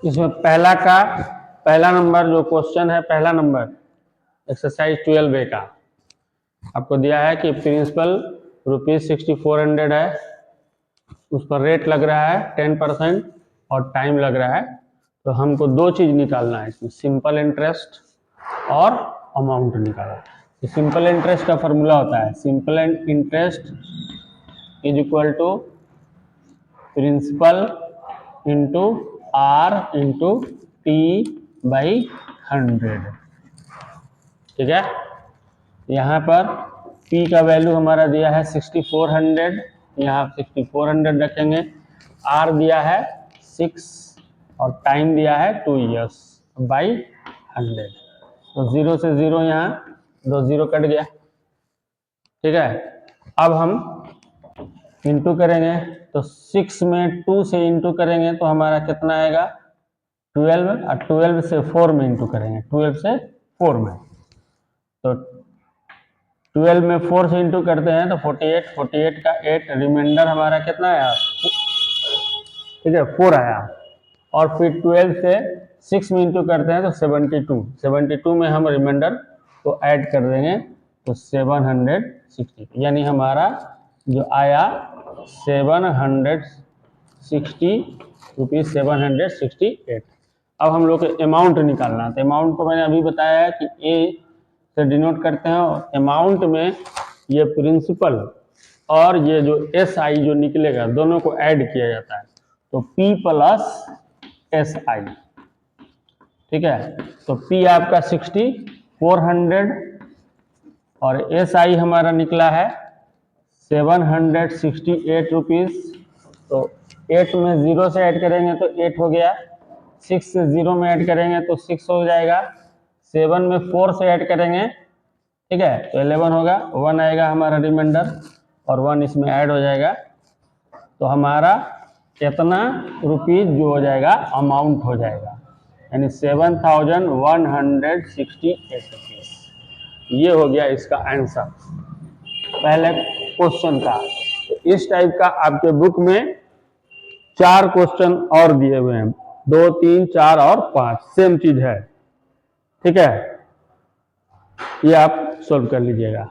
इसमें पहला नंबर जो क्वेश्चन है, पहला नंबर एक्सरसाइज 12A का आपको दिया है कि प्रिंसिपल ₹6400 है, उस पर रेट लग रहा है 10% और टाइम लग रहा है। तो हमको दो चीज़ निकालना है इसमें, सिंपल इंटरेस्ट और अमाउंट निकालना है। तो सिंपल इंटरेस्ट का फॉर्मूला होता है simple interest is equal to principal into R into T by 100। ठीक है, यहाँ पर P का वैल्यू हमारा दिया है 6400, यहाँ 6400 रखेंगे। R दिया है 6 और टाइम दिया है 2 years बाई 100। तो 0 से 0 यहाँ 2 0 कट गया। ठीक है, अब हम इंटू करेंगे तो 6 में 2 से इंटू करेंगे तो हमारा कितना आएगा 12, और 12 से 4 में इंटू करेंगे, 12 से 4 में। तो 12 में 4 से इंटू करते हैं तो 48, 48 का 8, रिमाइंडर हमारा कितना आया, ठीक है 4 आया। और फिर 12 से 6 में इंटू करते हैं तो 72, 72 में हम रिमाइंडर को ऐड कर देंगे तो 760, यानी हमारा जो आया 760 रुपीज़ 768। अब हम लोग को अमाउंट निकालना है। तो अमाउंट को मैंने अभी बताया है कि ए से डिनोट करते हैं, और अमाउंट में ये प्रिंसिपल और ये जो एस आई जो निकलेगा दोनों को ऐड किया जाता है, तो P प्लस एस आई। ठीक है, तो P आपका 6400 और एस आई हमारा निकला है 768 रुपीज़। तो 8 में 0 से ऐड करेंगे तो 8 हो गया, 6 से 0 में ऐड करेंगे तो 6 हो जाएगा, 7 में 4 से ऐड करेंगे, ठीक है तो 11 होगा, 1 आएगा हमारा रिमाइंडर और 1 इसमें ऐड हो जाएगा। तो हमारा कितना रुपीज़ जो हो जाएगा अमाउंट हो जाएगा, यानी 7168 रुपीज़। ये हो गया इसका आंसर पहले क्वेश्चन का। तो इस टाइप का आपके बुक में 4 क्वेश्चन और दिए हुए हैं, 2, 3, 4 और 5 सेम चीज है। ठीक है, ये आप सॉल्व कर लीजिएगा।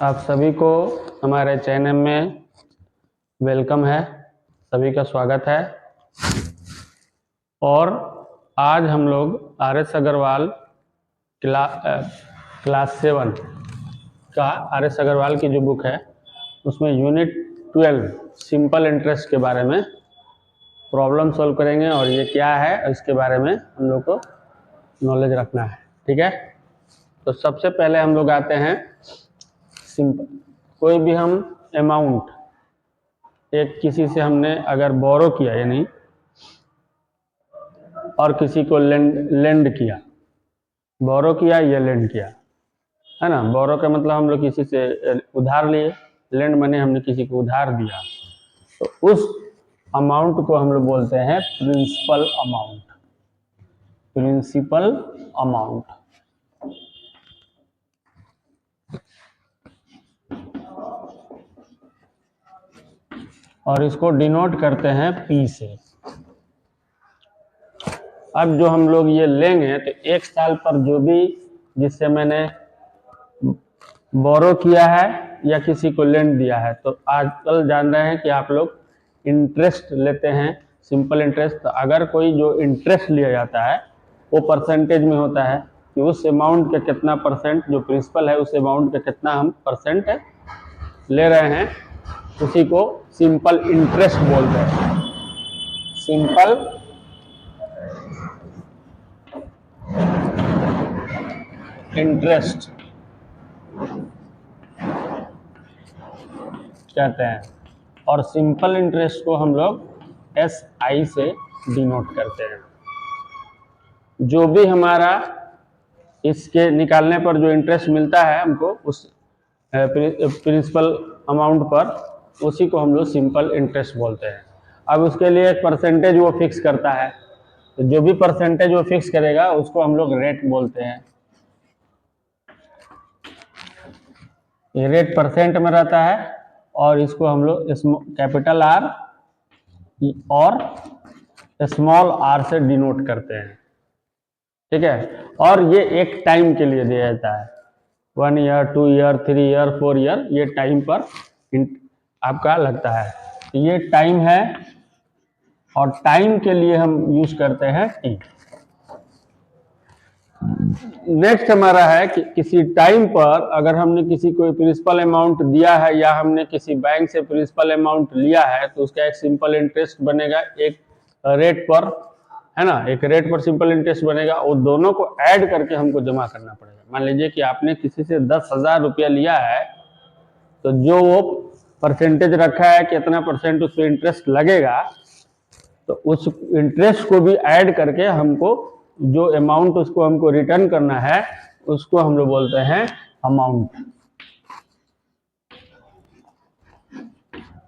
आप सभी को हमारे चैनल में वेलकम है, सभी का स्वागत है। और आज हम लोग आर.एस. अग्रवाल क्लास 7 का आर.एस. अग्रवाल की जो बुक है उसमें यूनिट 12 सिंपल इंटरेस्ट के बारे में प्रॉब्लम सॉल्व करेंगे, और ये क्या है इसके बारे में हम लोग को नॉलेज रखना है। ठीक है, तो सबसे पहले हम लोग आते हैं सिंपल, कोई भी हम अमाउंट एक किसी से हमने अगर बोरो किया यानी और किसी को लेंड किया, बोरो किया या लेंड किया है ना। बोरो का मतलब हम लोग किसी से उधार लिए, लेंड माने हमने किसी को उधार दिया, तो उस अमाउंट को हम लोग बोलते हैं प्रिंसिपल अमाउंट। प्रिंसिपल अमाउंट और इसको डिनोट करते हैं P से। अब जो हम लोग ये लेंगे तो 1 साल पर जो भी जिससे मैंने बोरो किया है या किसी को लेंड दिया है, तो आजकल जान रहे हैं कि आप लोग इंटरेस्ट लेते हैं, सिंपल इंटरेस्ट। तो अगर कोई जो इंटरेस्ट लिया जाता है वो परसेंटेज में होता है कि उस अमाउंट का कितना परसेंट जो प्रिंसिपल है उस अमाउंट का कितना हम परसेंट ले रहे हैं, उसी को सिंपल इंटरेस्ट बोलते हैं। सिंपल इंटरेस्ट कहते हैं, और सिंपल इंटरेस्ट को हम लोग SI से डिनोट करते हैं। जो भी हमारा इसके निकालने पर जो इंटरेस्ट मिलता है हमको उस प्रिंसिपल अमाउंट पर, उसी को हम लोग सिंपल इंटरेस्ट बोलते हैं। अब उसके लिए एक परसेंटेज वो फिक्स करता है, तो जो भी परसेंटेज वो फिक्स करेगा उसको हम लोग रेट बोलते हैं। ये रेट परसेंट में रहता है और इसको हम लोग कैपिटल आर और स्मॉल आर से डिनोट करते हैं। ठीक है, और ये एक टाइम के लिए दिया जाता है, 1 ईयर, 2 ईयर, 3 ईयर, 4 ईयर, ये टाइम पर आपका लगता है। तो ये टाइम है और टाइम के लिए हम यूज करते हैं टी। नेक्स्ट हमारा है कि किसी टाइम पर अगर हमने किसी को प्रिंसिपल अमाउंट दिया है या हमने किसी बैंक से प्रिंसिपल अमाउंट लिया है तो उसका एक सिंपल इंटरेस्ट बनेगा एक रेट पर, है ना, एक रेट पर सिंपल इंटरेस्ट बनेगा। वो दोनों को ऐड करके हमको जमा करना पड़ेगा। मान लीजिए कि आपने किसी से 10,000 रुपया लिया है तो जो वो परसेंटेज रखा है कितना परसेंट उस पर इंटरेस्ट लगेगा, तो उस इंटरेस्ट को भी ऐड करके हमको जो अमाउंट उसको हमको रिटर्न करना है उसको हम लोग बोलते हैं अमाउंट।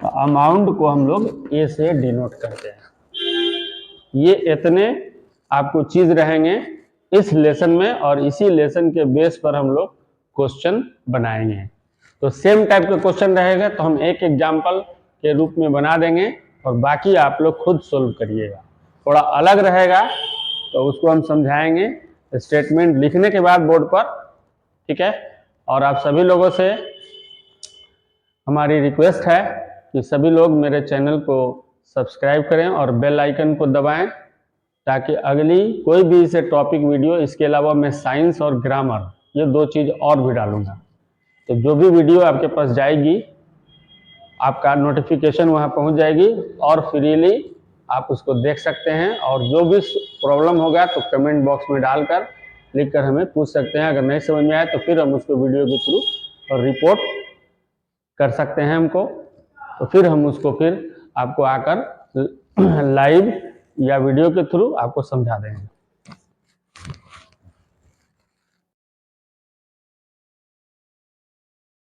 तो अमाउंट को हम लोग ए से डिनोट करते हैं। ये इतने आपको चीज रहेंगे इस लेसन में और इसी लेसन के बेस पर हम लोग क्वेश्चन बनाएंगे। तो सेम टाइप का क्वेश्चन रहेगा तो हम एक एग्जाम्पल के रूप में बना देंगे और बाकी आप लोग खुद सोल्व करिएगा। थोड़ा अलग रहेगा तो उसको हम समझाएंगे स्टेटमेंट लिखने के बाद बोर्ड पर। ठीक है, और आप सभी लोगों से हमारी रिक्वेस्ट है कि सभी लोग मेरे चैनल को सब्सक्राइब करें और बेल आइकन को दबाएं ताकि अगली कोई भी इसे टॉपिक वीडियो, इसके अलावा मैं साइंस और ग्रामर ये 2 चीज़ और भी डालूंगा। तो जो भी वीडियो आपके पास जाएगी आपका नोटिफिकेशन वहाँ पहुँच जाएगी और फ्रीली आप उसको देख सकते हैं। और जो भी प्रॉब्लम होगा तो कमेंट बॉक्स में डालकर लिखकर हमें पूछ सकते हैं। अगर नहीं समझ में आए तो फिर हम उसको वीडियो के थ्रू रिपोर्ट कर सकते हैं हमको, तो फिर हम उसको फिर आपको आकर लाइव या वीडियो के थ्रू आपको समझा देंगे।